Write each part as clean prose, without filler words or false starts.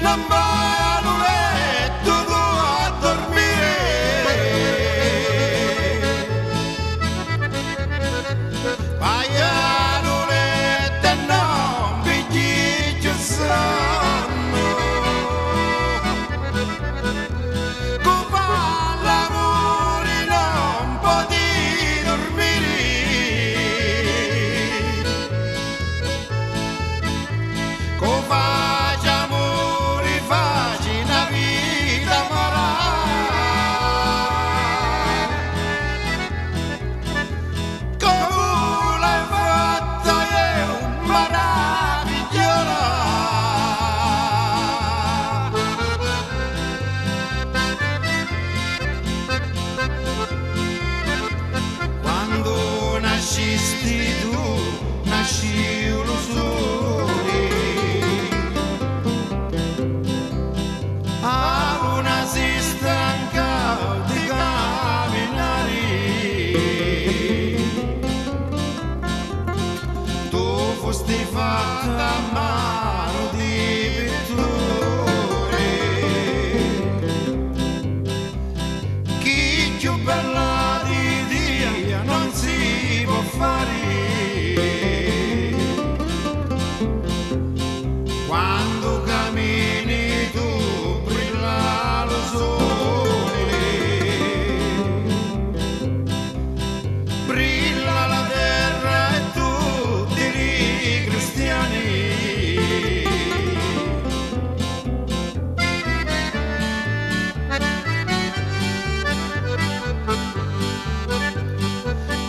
non vai a letto tu a dormire. Vai a letto e non pigli più sonno. Con l'amore non puoi dormire. Con nascisti tu, nasci lo sole. A luna si stanca di camminare. Tu fosti fatta a mano di pittore. Chi più bella di Dio non si può fare. Quando cammini tu brilla lo sole, brilla la terra e tutti i cristiani.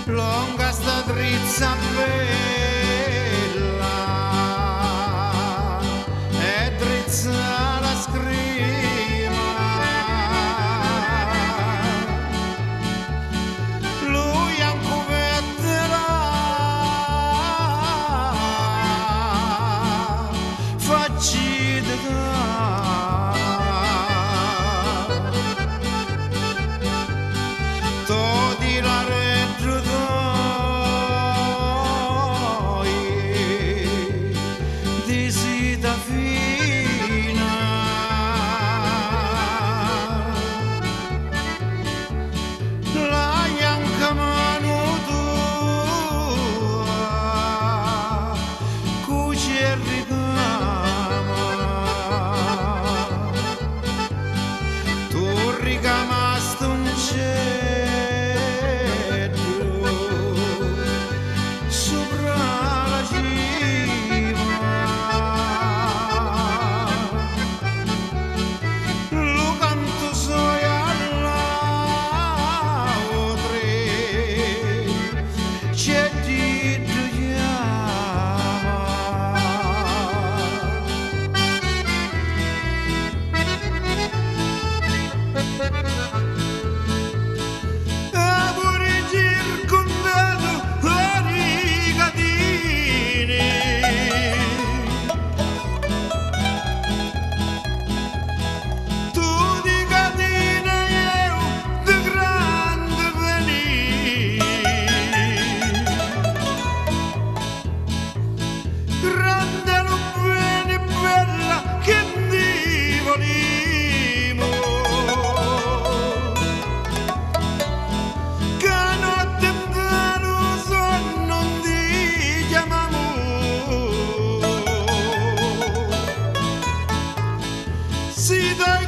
Longa sta drizza bella e drizza la scrima. Lui è un covetterà, facci di todi la di sita fina. La bianca mano tua cuci e ricama. Tu ricamasti un cedro sopra la cima. Si dai